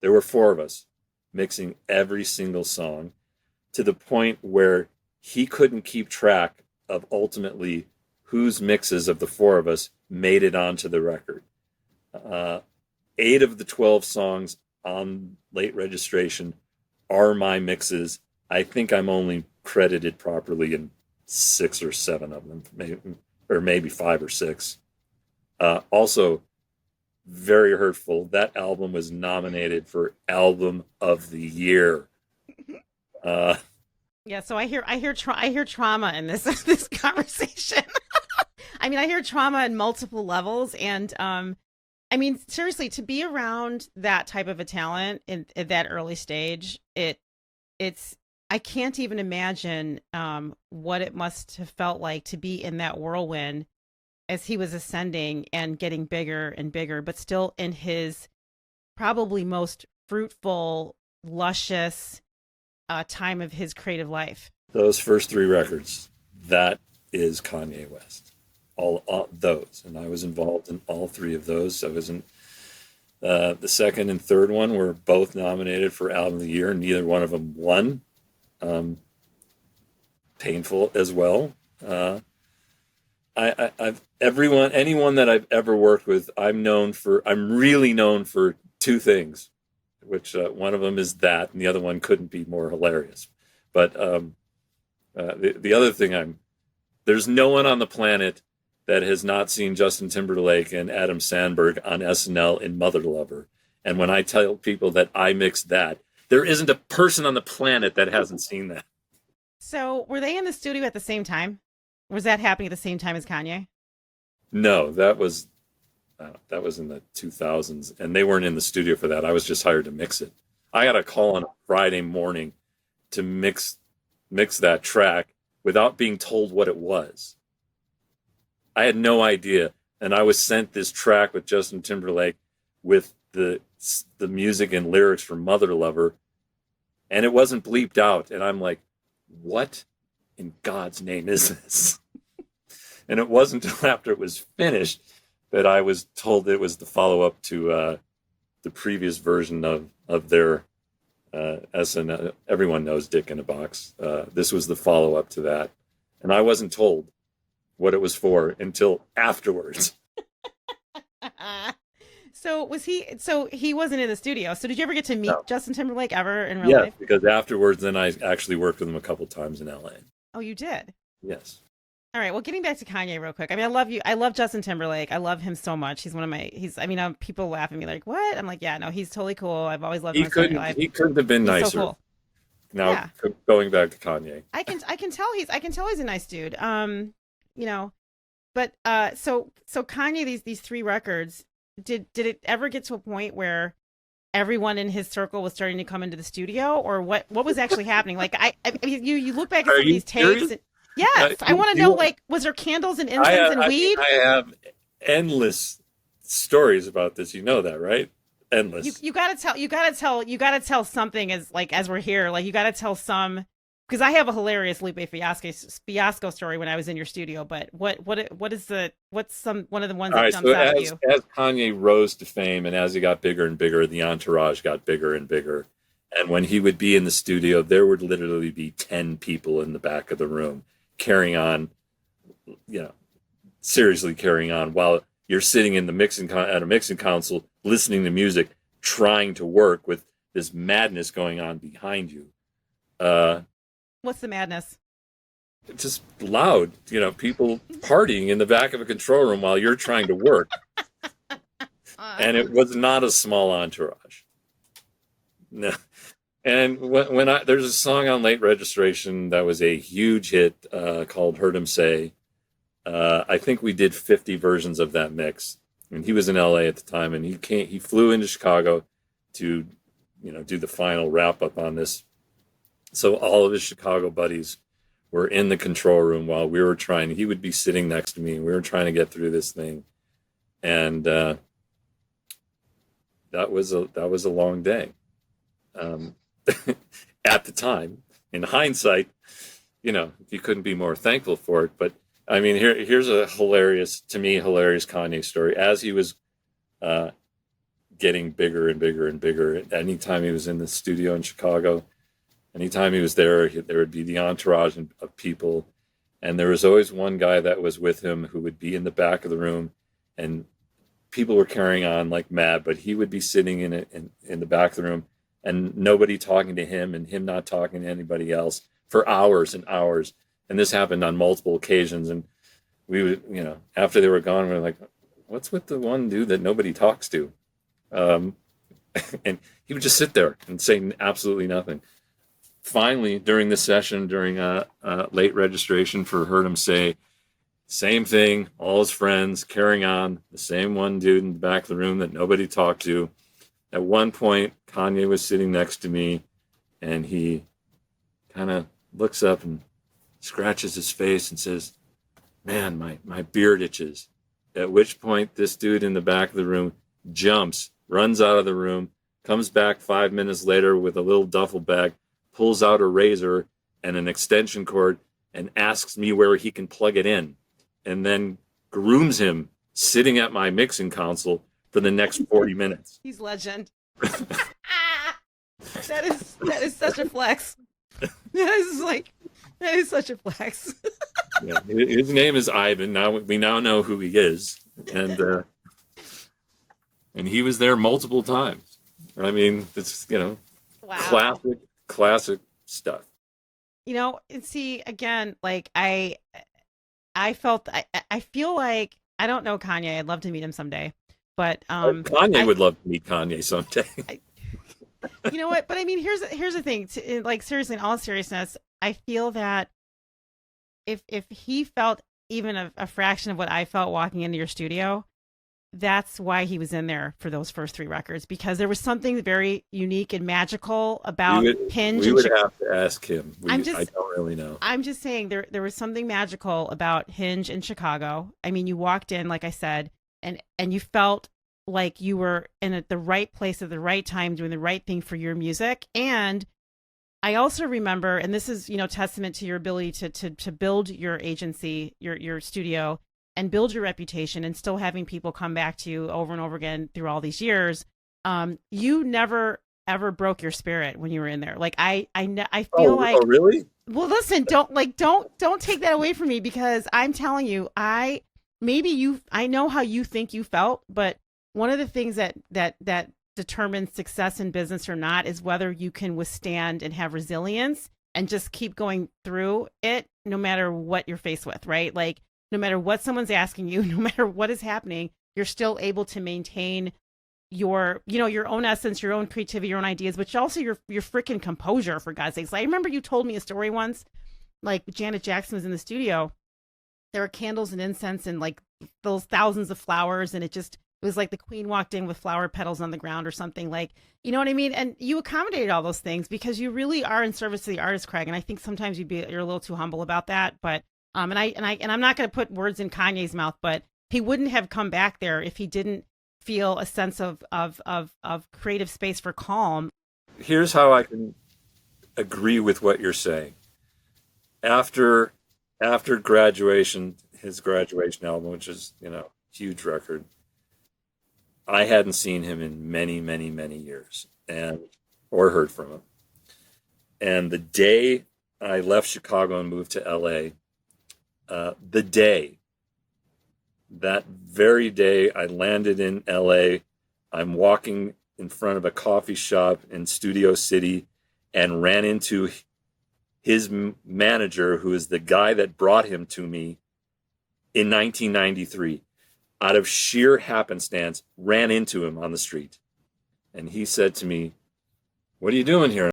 There were four of us mixing every single song to the point where he couldn't keep track of ultimately whose mixes of the four of us made it onto the record. Uh, 8 of the 12 songs on late registration are my mixes. I think I'm only credited properly in 6 or 7 of them, maybe, or maybe 5 or 6. Also, very hurtful. That album was nominated for Album of the Year. Uh, Yeah, so I hear trauma in this this conversation. I mean, I hear trauma in multiple levels, and I mean, seriously, to be around that type of a talent in that early stage, it's I can't even imagine what it must have felt like to be in that whirlwind as he was ascending and getting bigger and bigger, but still in his probably most fruitful, luscious time of his creative life. those first 3 records, that is Kanye West. All those, and I was involved in all 3 of those. I was in the second and third one were both nominated for Album of the Year. Neither one of them won. Um, Painful as well. I've anyone that I've ever worked with, I'm really known for 2 things, which one of them is that, and the other one couldn't be more hilarious. But the other thing, there's no one on the planet that has not seen Justin Timberlake and Adam Sandberg on SNL in Mother Lover. And when I tell people that I mixed that, there isn't a person on the planet that hasn't seen that. So, were they in the studio at the same time? Was that happening at the same time as Kanye? No, that was in the 2000s, and they weren't in the studio for that. I was just hired to mix it. I got a call on a Friday morning to mix that track without being told what it was. I had no idea, and I was sent this track with Justin Timberlake with the music and lyrics from Mother Lover, and it wasn't bleeped out, and I'm like, what in God's name is this? And it wasn't until after it was finished that I was told it was the follow up to the previous version of their SNL. Everyone knows Dick in a Box. This was the follow up to that, and I wasn't told what it was for until afterwards. So was he? So he wasn't in the studio. So did you ever get to meet No. Justin Timberlake ever in real Yes, life? because afterwards, then I actually worked with him a couple times in LA. Oh, you did. Yes. All right. Well, getting back to Kanye real quick. I mean, I love you. I love Justin Timberlake. I love him so much. He's one of my. He's. I mean, people laugh at me like, "What?" I'm like, "Yeah, no, he's totally cool. I've always loved him He my entire couldn't life. he couldn't have been He's so nicer. cool." Now Yeah, going back to Kanye. I can tell he's a nice dude. You know, but so Kanye, these 3 records, did it ever get to a point where everyone in his circle was starting to come into the studio, or what was actually happening? Like I mean, you look back at Are some of you these tapes. serious? And, yes, I want to know. You Like, was there candles and incense and I mean, weed? I have endless stories about this. You know that, right? Endless. You gotta tell something as like as we're here. Like you gotta tell some because I have a hilarious Lupe fiasco story when I was in your studio. But what is the what's some one of the ones All that right. jumps So out at as you? as Kanye rose to fame and as he got bigger and bigger, the entourage got bigger and bigger. And when he would be in the studio, there would literally be 10 people in the back of the room carrying on, you know, seriously carrying on while you're sitting in the at a mixing console listening to music, trying to work with this madness going on behind you. Uh, What's the madness? just loud, people partying in the back of a control room while you're trying to work. And it was not a small entourage. No. And there's a song on late registration that was a huge hit called "Heard Him Say." I think we did 50 versions of that mix, and he was in LA at the time, and he flew into Chicago to, do the final wrap up on this. So all of his Chicago buddies were in the control room while we were trying. He would be sitting next to me, and we were trying to get through this thing, and that was a long day. Um, at the time, in hindsight, you couldn't be more thankful for it. But I mean, here's a hilarious Kanye story. As he was uh, getting bigger and bigger and bigger. Anytime he was in the studio in Chicago, anytime he was there, there would be the entourage of people. And there was always one guy that was with him who would be in the back of the room, and people were carrying on like mad, but he would be sitting in the back of the room, and nobody talking to him and him not talking to anybody else for hours and hours. And this happened on multiple occasions. And we would, after they were gone, we were like, what's with the one dude that nobody talks to? And he would just sit there and say absolutely nothing. Finally, during the session, during late registration, heard him say, same thing, all his friends carrying on, the same one dude in the back of the room that nobody talked to. At one point, Kanye was sitting next to me, and he kind of looks up and scratches his face and says, man, my beard itches. At which point, this dude in the back of the room jumps, runs out of the room, comes back 5 minutes later with a little duffel bag, pulls out a razor and an extension cord, and asks me where he can plug it in, and then grooms him sitting at my mixing console for the next 40 minutes. He's legend. That is such a flex. That is such a flex. Yeah, his name is Ivan. We now know who he is, and he was there multiple times. I mean, it's wow. classic stuff. And see, again, like I feel like, I don't know Kanye. I'd love to meet him someday, but Kanye would love to meet Kanye someday. You know what? But I mean, here's the thing. Like, seriously, in all seriousness, I feel that if he felt even a fraction of what I felt walking into your studio, that's why he was in there for those first 3 records, because there was something very unique and magical about Hinge. We would have to ask him. I don't really know. I'm just saying there was something magical about Hinge in Chicago. I mean, you walked in, like I said, and you felt like you were in the right place at the right time, doing the right thing for your music. And I also remember, and this is, testament to your ability to build your agency, your studio, and build your reputation, and still having people come back to you over and over again through all these years. You never ever broke your spirit when you were in there. Like I feel like. Oh, really? Well, listen, don't take that away from me, because I'm telling you, I know how you think you felt, but one of the things that determines success in business or not is whether you can withstand and have resilience and just keep going through it, no matter what you're faced with, right? Like, no matter what someone's asking you, no matter what is happening, you're still able to maintain your own essence, your own creativity, your own ideas, but also your freaking composure, for God's sakes. I remember you told me a story once, like Janet Jackson was in the studio. There were candles and incense and like those thousands of flowers, and it was like the queen walked in with flower petals on the ground or something, like, you know what I mean? And you accommodated all those things because you really are in service to the artist, Craig. And I think sometimes you're a little too humble about that. But and I'm not going to put words in Kanye's mouth, but he wouldn't have come back there if he didn't feel a sense of creative space for calm. Here's how I can agree with what you're saying. After graduation, his graduation album, which is, huge record, I hadn't seen him in many, many, many years or heard from him. And the day I left Chicago and moved to LA, that very day I landed in LA, I'm walking in front of a coffee shop in Studio City and ran into his manager, who is the guy that brought him to me in 1993. Out of sheer happenstance, ran into him on the street. And he said to me, "What are you doing here?"